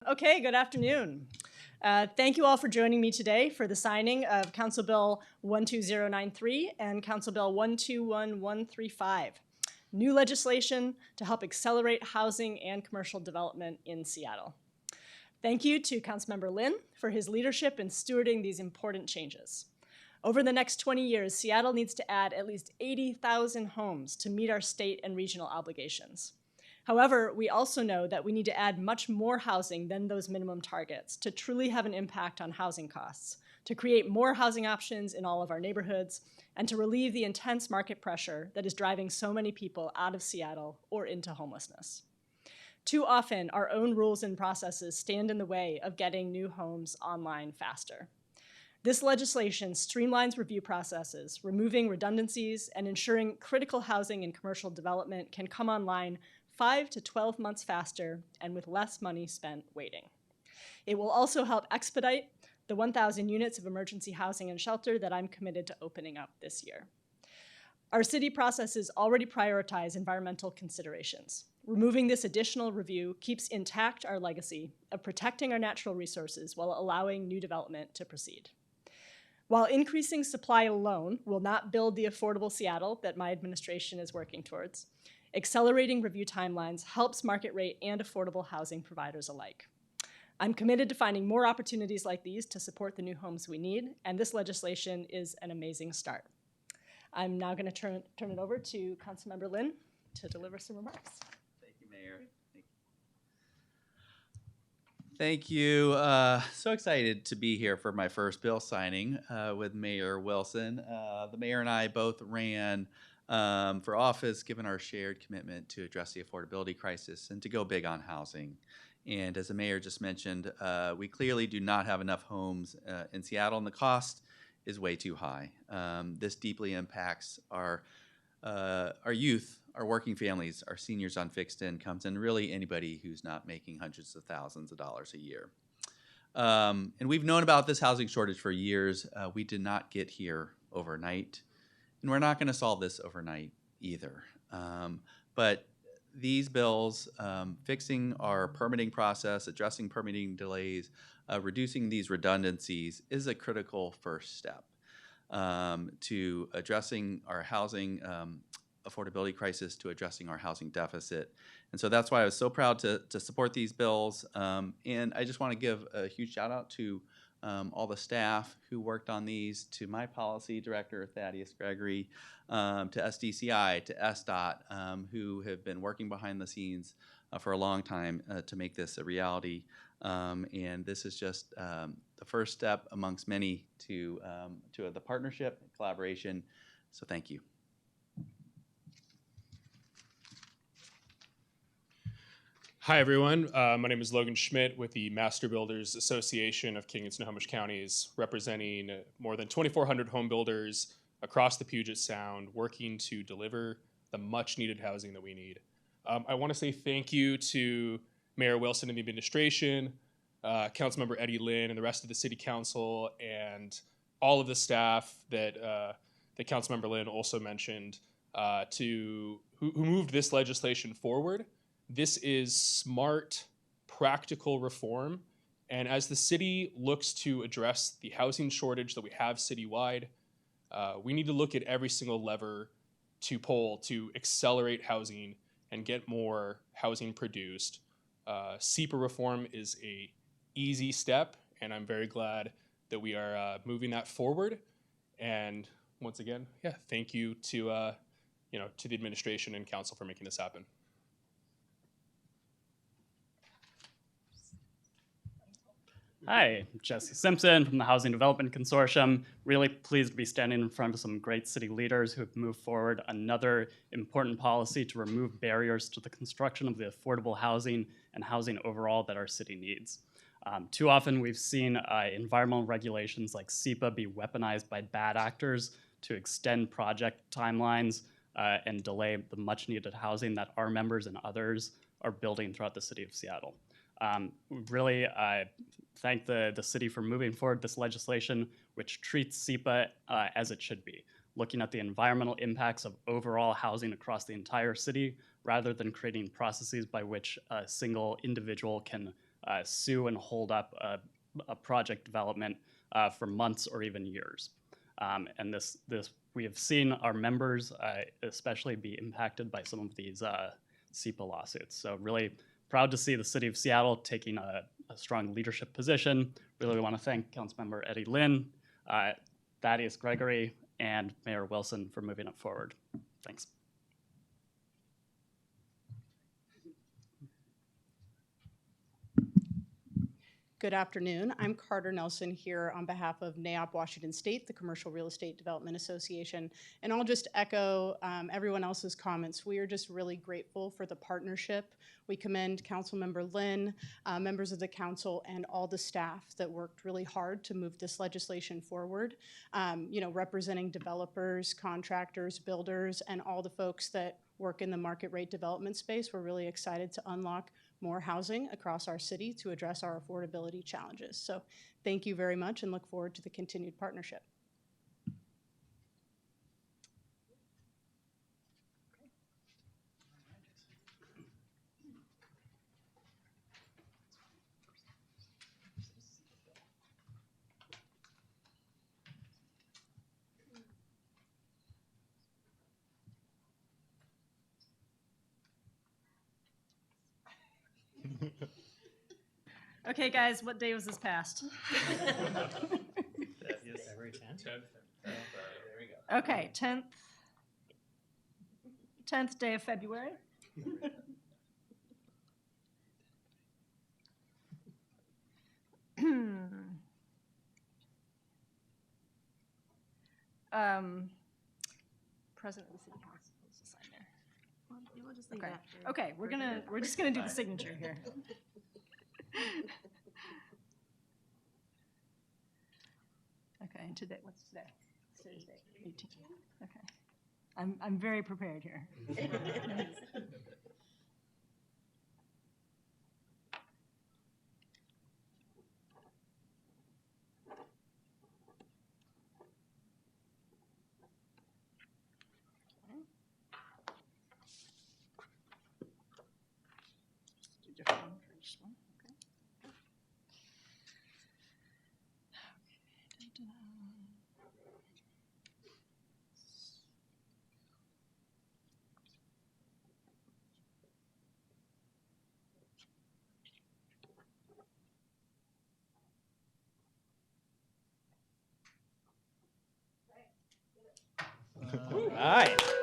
Okay, good afternoon. Thank you all for joining me today for the signing of Council Bill 12093 and Council Bill 121135, new legislation to help accelerate housing and commercial development in Seattle. Thank you to Councilmember Lynn for his leadership in stewarding these important changes. Over the next 20 years, Seattle needs to add at least 80,000 homes to meet our state and regional obligations. However, we also know that we need to add much more housing than those minimum targets to truly have an impact on housing costs, to create more housing options in all of our neighborhoods, and to relieve the intense market pressure that is driving so many people out of Seattle or into homelessness. Too often, our own rules and processes stand in the way of getting new homes online faster. This legislation streamlines review processes, removing redundancies and ensuring critical housing and commercial development can come online 5 to 12 months faster and with less money spent waiting. It will also help expedite the 1,000 units of emergency housing and shelter that I'm committed to opening up this year. Our city processes already prioritize environmental considerations. Removing this additional review keeps intact our legacy of protecting our natural resources while allowing new development to proceed. While increasing supply alone will not build the affordable Seattle that my administration is working towards, accelerating review timelines helps market rate and affordable housing providers alike. I'm committed to finding more opportunities like these to support the new homes we need, and this legislation is an amazing start. I'm now going to turn it over to Councilmember Lynn to deliver some remarks. Thank you, Mayor. Thank you. So excited to be here for my first bill signing with Mayor Wilson. The mayor and I both ran for office, given our shared commitment to address the affordability crisis and to go big on housing. And as the mayor just mentioned, we clearly do not have enough homes in Seattle, and the cost is way too high. This deeply impacts our youth, our working families, our seniors on fixed incomes, and really anybody who's not making hundreds of thousands of dollars a year. And we've known about this housing shortage for years. We did not get here overnight, and we're not going to solve this overnight either. But these bills, fixing our permitting process, addressing permitting delays, reducing these redundancies is a critical first step to addressing our housing affordability crisis, to addressing our housing deficit. And so that's why I was so proud to support these bills. And I just want to give a huge shout out to all the staff who worked on these, to my policy director, Thaddeus Gregory, to SDCI, to SDOT, who have been working behind the scenes for a long time to make this a reality. And this is just the first step amongst many to the partnership and collaboration. So thank you. Hi, everyone. My name is Logan Schmidt with the Master Builders Association of King and Snohomish Counties, representing more than 2,400 home builders across the Puget Sound, working to deliver the much-needed housing that we need. I want to say thank you to Mayor Wilson and the administration, Councilmember Eddie Lynn and the rest of the City Council, and all of the staff that Councilmember Lynn also mentioned who moved this legislation forward. This is smart, practical reform, and as the city looks to address the housing shortage that we have citywide, we need to look at every single lever to pull to accelerate housing and get more housing produced. SEPA reform is an easy step, and I'm very glad that we are moving that forward. And once again, thank you to the administration and council for making this happen. Hi, Jesse Simpson from the Housing Development Consortium. Really pleased to be standing in front of some great city leaders who have moved forward another important policy to remove barriers to the construction of the affordable housing and housing overall that our city needs. Too often we've seen environmental regulations like SEPA be weaponized by bad actors to extend project timelines and delay the much needed housing that our members and others are building throughout the city of Seattle. We really thank the city for moving forward this legislation, which treats SEPA as it should be, looking at the environmental impacts of overall housing across the entire city, rather than creating processes by which a single individual can sue and hold up a project development for months or even years. And this we have seen our members especially be impacted by some of these SEPA lawsuits. So really proud to see the City of Seattle taking a strong leadership position. Really want to thank Councilmember Eddie Lynn, Thaddeus Gregory, and Mayor Wilson for moving it forward. Thanks. Good afternoon. I'm Carter Nelson here on behalf of NAIOP Washington State, the Commercial Real Estate Development Association. And I'll just echo everyone else's comments. We are just really grateful for the partnership. We commend Councilmember Lynn, members of the council, and all the staff that worked really hard to move this legislation forward. Representing developers, contractors, builders, and all the folks that work in the market rate development space. We're really excited to unlock more housing across our city to address our affordability challenges. So thank you very much and look forward to the continued partnership. Okay, guys, what day was this passed? February 10th. There we go. Okay, 10th day of February. President of the City Council is supposed to sign there. We'll just leave Okay. after. Okay, we're just gonna do the signature here. Okay, and today, what's today? Thursday, 18th. Okay. I'm very prepared here. Do different one for each one, okay. Okay, da-da-da. All right.